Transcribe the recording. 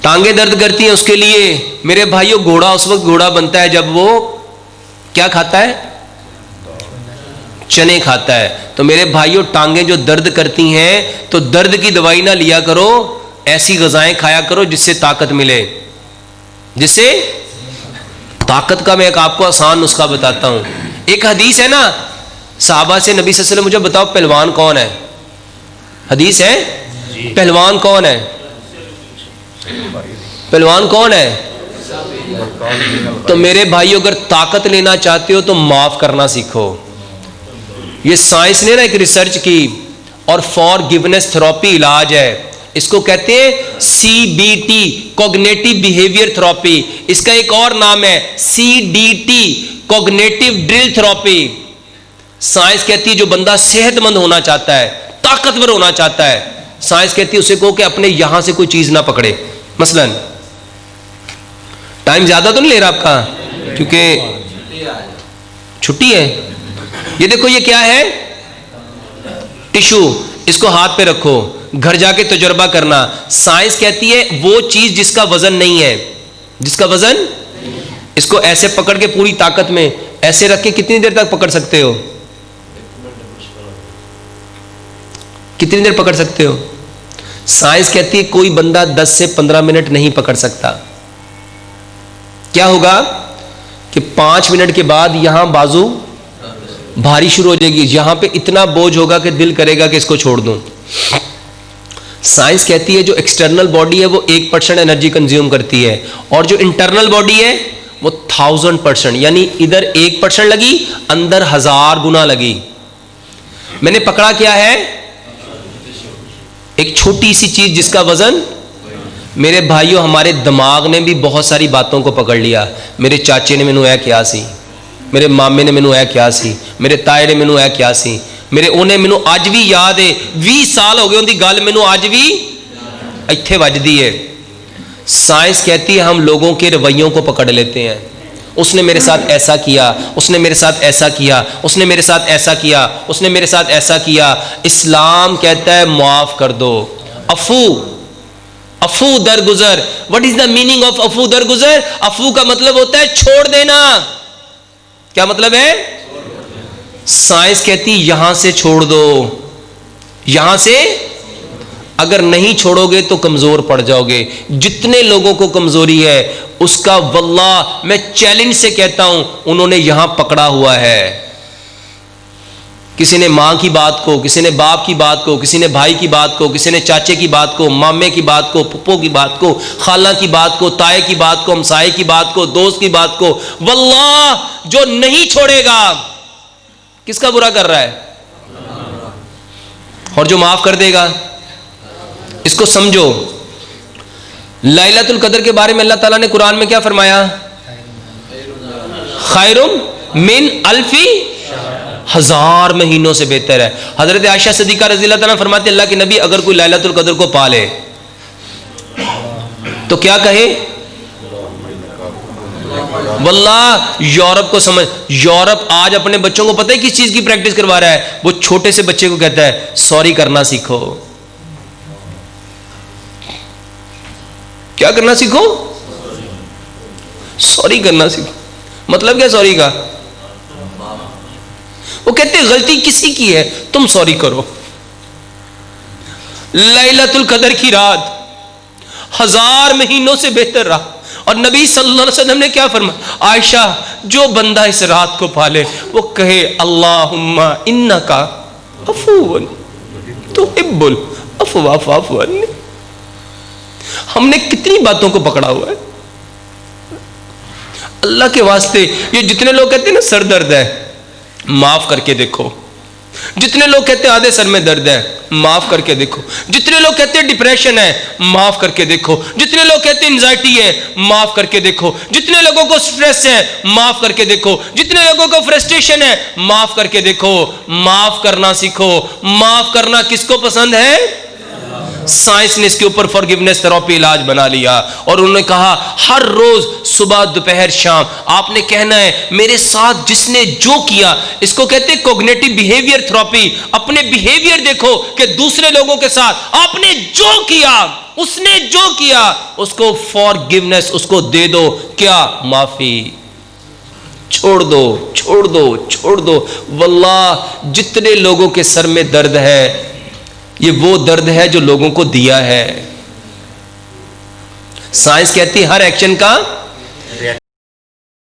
ٹانگیں درد کرتی ہیں. اس کے لیے میرے بھائیوں گھوڑا اس وقت گھوڑا بنتا ہے جب وہ کیا کھاتا ہے؟ چنے کھاتا ہے. تو میرے بھائیوں ٹانگیں جو درد کرتی ہیں تو درد کی دوائی نہ لیا کرو, ایسی غذائیں کھایا کرو جس سے طاقت ملے, جس سے طاقت کا. میں ایک آپ کو آسان نسخہ بتاتا ہوں. ایک حدیث ہے نا صحابہ سے نبی صلی اللہ علیہ وسلم مجھے بتاؤ پہلوان کون ہے؟ حدیث ہے پہلوان کون ہے؟ پہلوان کون ہے؟ تو میرے بھائی اگر طاقت لینا چاہتے ہو تو معاف کرنا سیکھو. یہ سائنس نے نا ایک ریسرچ کی اور فار گیونیس تھراپی علاج ہے. اس کو کہتے ہیں CBT کوگنیٹو بیہیویئر تھراپی. اس کا ایک اور نام ہے CDT cognitive drill therapy. Science کہتی ہے جو بندہ صحت مند ہونا چاہتا ہے, طاقتور ہونا چاہتا ہے, سائنس کہتی ہے اسے کہو کہ اپنے یہاں سے کوئی چیز نہ پکڑے. مثلا ٹائم زیادہ تو نہیں لے رہا آپ کا کیونکہ چھٹی ہے. یہ دیکھو یہ کیا ہے؟ ٹشو. اس کو ہاتھ پہ رکھو, گھر جا کے تجربہ کرنا. سائنس کہتی ہے وہ چیز جس کا وزن نہیں ہے, جس کا وزن, اس کو ایسے پکڑ کے پوری طاقت میں ایسے رکھ کے کتنی دیر تک پکڑ سکتے ہو؟ کتنی دیر پکڑ سکتے ہو؟ سائنس کہتی ہے کوئی بندہ 10 سے 15 منٹ نہیں پکڑ سکتا. کیا ہوگا کہ 5 منٹ کے بعد یہاں بازو بھاری شروع ہو جائے گی, یہاں پہ اتنا بوجھ ہوگا کہ دل کرے گا کہ اس کو چھوڑ دوں. سائنس کہتی ہے جو ایکسٹرنل باڈی ہے وہ 1% انرجی کنزیوم کرتی ہے اور جو انٹرنل باڈی ہے وہ 1000%, یعنی ادھر 1% لگی اندر 1000 گنا لگی. میں نے پکڑا کیا ہے؟ ایک چھوٹی سی چیز جس کا وزن. میرے بھائیوں ہمارے دماغ نے بھی بہت ساری باتوں کو پکڑ لیا. میرے چاچے نے مینوں اے کیا سی, میرے مامے نے مینوں اے کیا سی, میرے تائے نے مینوں اے کیا سی, میرے انہیں مینوں اج بھی یاد ہے. 20 سال ہو گئے ان دی گل مینوں اج بھی ایتھے وجدی ہے. سائنس کہتی ہے ہم لوگوں کے رویوں کو پکڑ لیتے ہیں. اس نے میرے ساتھ ایسا کیا, اس نے میرے ساتھ ایسا کیا, اس نے میرے ساتھ ایسا کیا, اس نے میرے ساتھ ایسا کیا. اسلام کہتا ہے معاف کر دو. عفو, عفو درگزر. What is the meaning of عفو درگزر؟ عفو کا مطلب ہوتا ہے چھوڑ دینا. کیا مطلب ہے؟ سائنس کہتی یہاں سے چھوڑ دو, یہاں سے اگر نہیں چھوڑو گے تو کمزور پڑ جاؤ گے. جتنے لوگوں کو کمزوری ہے اس کا واللہ میں چیلنج سے کہتا ہوں انہوں نے یہاں پکڑا ہوا ہے. کسی نے ماں کی بات کو, کسی نے باپ کی بات کو, کسی نے بھائی کی بات کو, کسی نے چاچے کی بات کو, مامے کی بات کو, پھپھو کی بات کو, خالہ کی بات کو, تائے کی بات کو, ہمسائے کی بات کو, دوست کی بات کو. واللہ جو نہیں چھوڑے گا کس کا برا کر رہا ہے؟ اور جو معاف کر دے گا. اس کو سمجھو. لیلۃ القدر کے بارے میں اللہ تعالیٰ نے قرآن میں کیا فرمایا؟ خیر من الف, 1000 مہینوں سے بہتر ہے. حضرت عائشہ صدیقہ رضی اللہ تعالیٰ فرماتے اللہ کے نبی اگر کوئی لیلۃ القدر کو پا لے تو کیا کہے؟ واللہ یورپ کو سمجھ, یورپ آج اپنے بچوں کو پتہ ہے کس چیز کی پریکٹس کروا رہا ہے؟ وہ چھوٹے سے بچے کو کہتا ہے سوری کرنا سیکھو. کیا کرنا سیکھو؟ سوری کرنا سیکھو. مطلب کیا سوری کا؟ وہ کہتے غلطی کسی کی ہے تم سوری کرو. لیلۃ القدر کی رات 1000 مہینوں سے بہتر رہا. اور نبی صلی اللہ علیہ وسلم نے کیا فرمایا؟ عائشہ جو بندہ اس رات کو پالے وہ کہے اللہم انکا عفو تحب العفو فاعف عنی. ہم نے کتنی باتوں کو پکڑا ہوا ہے اللہ کے واسطے. یہ جتنے لوگ کہتے ہیں نا سر درد ہے, معاف کر کے دیکھو. جتنے لوگ کہتے ہیں آدھے سر میں درد ہے, معاف کر کے دیکھو. جتنے لوگ کہتے ہیں ڈپریشن ہے, معاف کر کے دیکھو. جتنے لوگ کہتے ہیں انزائٹی ہے, معاف کر کے دیکھو. جتنے لوگوں کو سٹریس ہے, معاف کر کے دیکھو. جتنے لوگوں کو فرسٹریشن ہے, معاف کر کے دیکھو. معاف کرنا سیکھو. معاف کرنا کس کو پسند ہے؟ سائنس نے اس کے اوپر فارگیونیس تھراپی علاج بنا لیا اور انہوں نے کہا ہر روز صبح دوپہر شام آپ نے کہنا ہے میرے ساتھ جس نے جو کیا. اس کو کہتے ہیں کوگنیٹو بیہیویئر تھراپی. اپنے بیہیویئر دیکھو کہ دوسرے لوگوں کے ساتھ آپ نے جو کیا, اس نے جو کیا اس کو فارگیونیس, اس کو دے دو. کیا؟ معافی. چھوڑ دو چھوڑ دو چھوڑ دو. واللہ جتنے لوگوں کے سر میں درد ہے یہ وہ درد ہے جو لوگوں کو دیا ہے. سائنس کہتی ہے ہر ایکشن کا